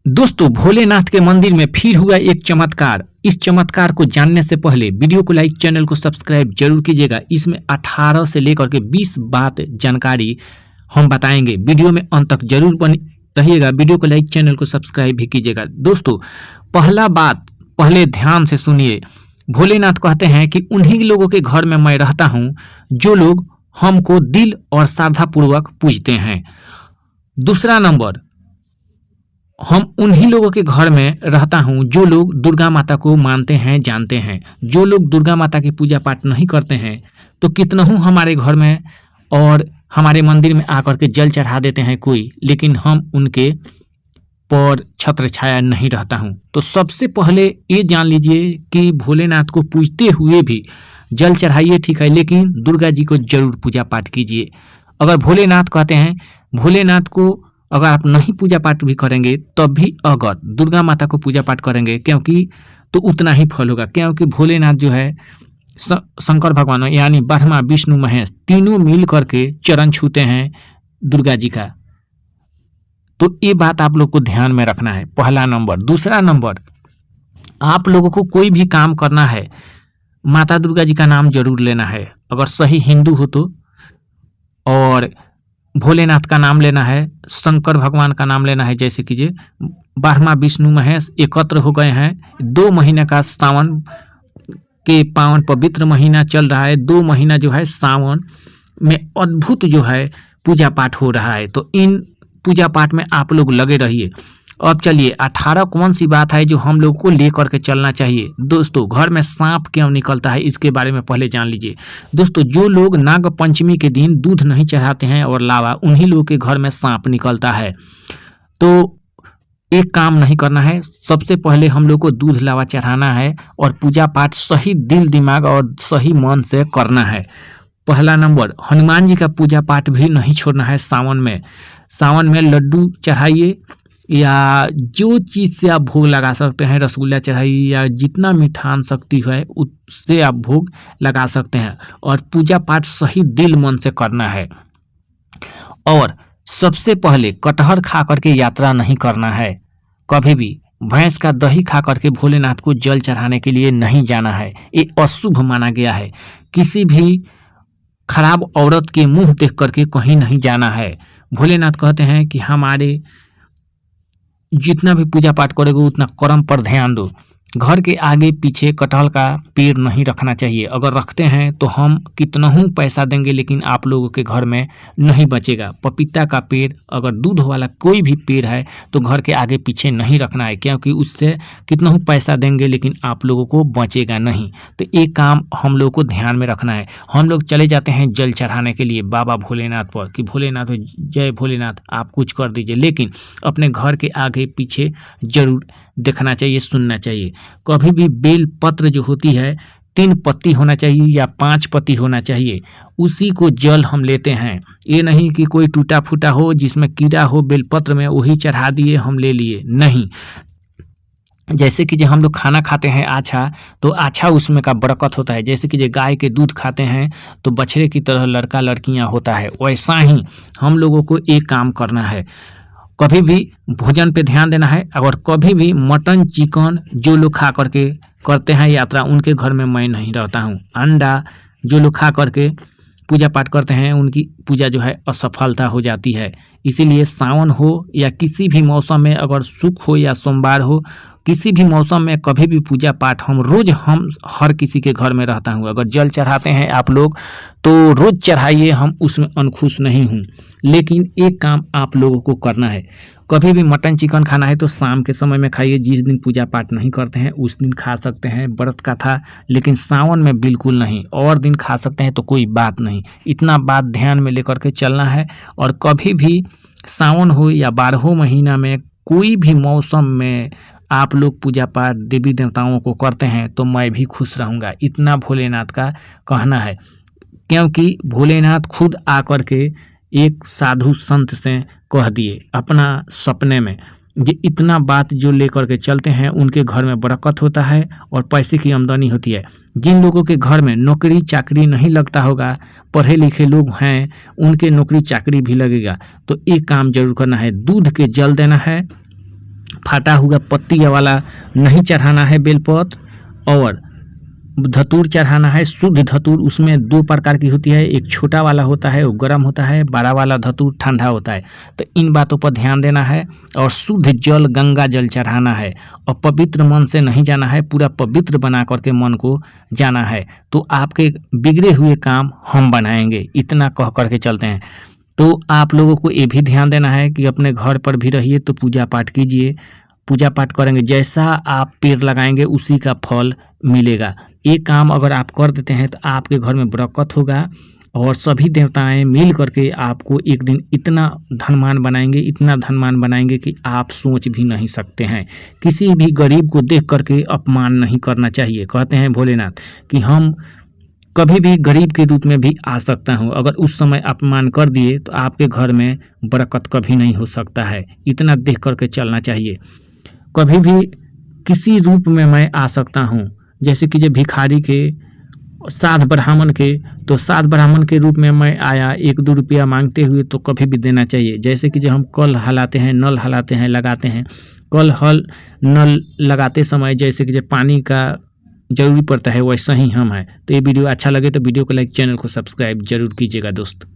दोस्तों, भोलेनाथ के मंदिर में फिर हुआ एक चमत्कार। इस चमत्कार को जानने से पहले वीडियो को लाइक, चैनल को सब्सक्राइब जरूर कीजिएगा। इसमें 18 से लेकर के 20 बात जानकारी हम बताएंगे। वीडियो में अंत तक जरूर बने रहिएगा। वीडियो को लाइक, चैनल को सब्सक्राइब भी कीजिएगा। दोस्तों, पहला बात पहले ध्यान से सुनिए। भोलेनाथ कहते हैं कि उन्हीं लोगों के घर में मैं रहता हूँ जो लोग हमको दिल और श्रद्धापूर्वक पूजते हैं। दूसरा नंबर, हम उन्हीं लोगों के घर में रहता हूं जो लोग दुर्गा माता को मानते हैं, जानते हैं। जो लोग दुर्गा माता की पूजा पाठ नहीं करते हैं तो कितनहू हमारे घर में और हमारे मंदिर में आकर के जल चढ़ा देते हैं कोई, लेकिन हम उनके पर छत्र छाया नहीं रहता हूं। तो सबसे पहले ये जान लीजिए कि भोलेनाथ को पूजते हुए भी जल चढ़ाइए, ठीक है, लेकिन दुर्गा जी को जरूर पूजा पाठ कीजिए। अगर भोलेनाथ कहते हैं, भोलेनाथ को अगर आप नहीं पूजा पाठ भी करेंगे तब भी अगर दुर्गा माता को पूजा पाठ करेंगे क्योंकि तो उतना ही फल होगा, क्योंकि भोलेनाथ जो है शंकर भगवान यानी ब्रह्मा विष्णु महेश तीनों मिल करके चरण छूते हैं दुर्गा जी का। तो ये बात आप लोग को ध्यान में रखना है, पहला नंबर। दूसरा नंबर, आप लोगों को कोई भी काम करना है माता दुर्गा जी का नाम जरूर लेना है। अगर सही हिंदू हो तो, और भोलेनाथ का नाम लेना है, शंकर भगवान का नाम लेना है। जैसे कीजिए ब्रह्मा विष्णु महेश एकत्र हो गए हैं। 2 महीने का सावन के पावन पवित्र महीना चल रहा है। 2 महीना जो है सावन में अद्भुत जो है पूजा पाठ हो रहा है। तो इन पूजा पाठ में आप लोग लगे रहिए। अब चलिए 18 कौन सी बात है जो हम लोग को लेकर के चलना चाहिए। दोस्तों, घर में सांप क्यों निकलता है इसके बारे में पहले जान लीजिए। दोस्तों, जो लोग नाग पंचमी के दिन दूध नहीं चढ़ाते हैं और लावा, उन्हीं लोगों के घर में सांप निकलता है। तो एक काम नहीं करना है। सबसे पहले हम लोग को दूध लावा चढ़ाना है और पूजा पाठ सही दिल दिमाग और सही मन से करना है। पहला नंबर, हनुमान जी का पूजा पाठ भी नहीं छोड़ना है। सावन में लड्डू चढ़ाइए या जो चीज़ से आप भोग लगा सकते हैं, रसगुल्ला चढ़ाइए या जितना मिठान शक्ति है उससे आप भोग लगा सकते हैं। और पूजा पाठ सही दिल मन से करना है। और सबसे पहले कटहर खा करके यात्रा नहीं करना है। कभी भी भैंस का दही खा करके भोलेनाथ को जल चढ़ाने के लिए नहीं जाना है। ये अशुभ माना गया है। किसी भी खराब औरत के मुंह देख करके कहीं नहीं जाना है। भोलेनाथ कहते हैं कि हमारे जितना भी पूजा पाठ करोगे उतना कर्म पर ध्यान दो। घर के आगे पीछे कटहल का पेड़ नहीं रखना चाहिए। अगर रखते हैं तो हम कितनहू पैसा देंगे लेकिन आप लोगों के घर में नहीं बचेगा। पपीता का पेड़, अगर दूध वाला कोई भी पेड़ है तो घर के आगे पीछे नहीं रखना है, क्योंकि उससे कितनहू पैसा देंगे लेकिन आप लोगों को बचेगा नहीं। तो एक काम हम लोग को ध्यान में रखना है। हम लोग चले जाते हैं जल चढ़ाने के लिए बाबा भोलेनाथ पर कि भोलेनाथ जय भोलेनाथ, आप कुछ कर दीजिए, लेकिन अपने घर के आगे पीछे जरूर देखना चाहिए, सुनना चाहिए। कभी भी बेल पत्र जो होती है 3 पत्ती होना चाहिए या 5 पत्ती होना चाहिए, उसी को जल हम लेते हैं। ये नहीं कि कोई टूटा फूटा हो जिसमें कीड़ा हो बेलपत्र में वही चढ़ा दिए हम ले लिए, नहीं। जैसे कि जो हम लोग खाना खाते हैं आछा, तो आछा उसमें का बरकत होता है। जैसे कि जो गाय के दूध खाते हैं तो बछड़े की तरह लड़का लड़कियां होता है, वैसा ही हम लोगों को एक काम करना है। कभी भी भोजन पे ध्यान देना है। अगर कभी भी मटन चिकन जो लोग खा करके करते हैं यात्रा, उनके घर में मैं नहीं रहता हूँ। अंडा जो लोग खा करके पूजा पाठ करते हैं उनकी पूजा जो है असफलता हो जाती है। इसीलिए सावन हो या किसी भी मौसम में, अगर सुख हो या सोमवार हो, किसी भी मौसम में कभी भी पूजा पाठ हम हर किसी के घर में रहता हूँ। अगर जल चढ़ाते हैं आप लोग तो रोज चढ़ाइए, हम उसमें अनखुश नहीं हूँ, लेकिन एक काम आप लोगों को करना है। कभी भी मटन चिकन खाना है तो शाम के समय में खाइए। जिस दिन पूजा पाठ नहीं करते हैं उस दिन खा सकते हैं, व्रत का था, लेकिन सावन में बिल्कुल नहीं। और दिन खा सकते हैं तो कोई बात नहीं। इतना बात ध्यान में लेकर के चलना है। और कभी भी सावन हो या 12 महीना में कोई भी मौसम में आप लोग पूजा पाठ देवी देवताओं को करते हैं तो मैं भी खुश रहूँगा। इतना भोलेनाथ का कहना है, क्योंकि भोलेनाथ खुद आकर के एक साधु संत से कह दिए अपना सपने में। ये इतना बात जो लेकर के चलते हैं उनके घर में बरकत होता है और पैसे की आमदनी होती है। जिन लोगों के घर में नौकरी चाकरी नहीं लगता होगा, पढ़े लिखे लोग हैं, उनके नौकरी चाकरी भी लगेगा। तो एक काम जरूर करना है, दूध के जल देना है फाटा हुआ पत्ती वाला नहीं चढ़ाना है बेलपत्र, और धतूर चढ़ाना है शुद्ध धतूर। उसमें 2 प्रकार की होती है, एक छोटा वाला होता है वो गर्म होता है, बड़ा वाला धतूर ठंडा होता है। तो इन बातों पर ध्यान देना है और शुद्ध जल गंगा जल चढ़ाना है और पवित्र मन से नहीं जाना है, पूरा पवित्र बना करके मन को जाना है। तो आपके बिगड़े हुए काम हम बनाएंगे, इतना कह करके चलते हैं। तो आप लोगों को ये भी ध्यान देना है कि अपने घर पर भी रहिए तो पूजा पाठ कीजिए। पूजा पाठ करेंगे, जैसा आप पेड़ लगाएंगे उसी का फल मिलेगा। ये काम अगर आप कर देते हैं तो आपके घर में बरकत होगा और सभी देवताएं मिल करके आपको एक दिन इतना धनवान बनाएंगे, इतना धनवान बनाएंगे कि आप सोच भी नहीं सकते हैं। किसी भी गरीब को देख करके अपमान नहीं करना चाहिए। कहते हैं भोलेनाथ कि हम कभी भी गरीब के रूप में भी आ सकता हूँ, अगर उस समय अपमान कर दिए तो आपके घर में बरकत कभी नहीं हो सकता है। इतना देख करके चलना चाहिए। कभी भी किसी रूप में मैं आ सकता हूँ, जैसे कि जो भिखारी के, साध ब्राह्मण के, तो साध ब्राह्मण के रूप में मैं आया 1-2 रुपया मांगते हुए तो कभी भी देना चाहिए। जैसे कि जब हम कल हलाते हैं, नल हलाते हैं, लगाते हैं, कल हल नल लगाते समय जैसे कि जब पानी का जरूरी पड़ता है वैसा ही हम हैं। तो ये वीडियो अच्छा लगे तो वीडियो को लाइक, चैनल को सब्सक्राइब जरूर कीजिएगा दोस्त।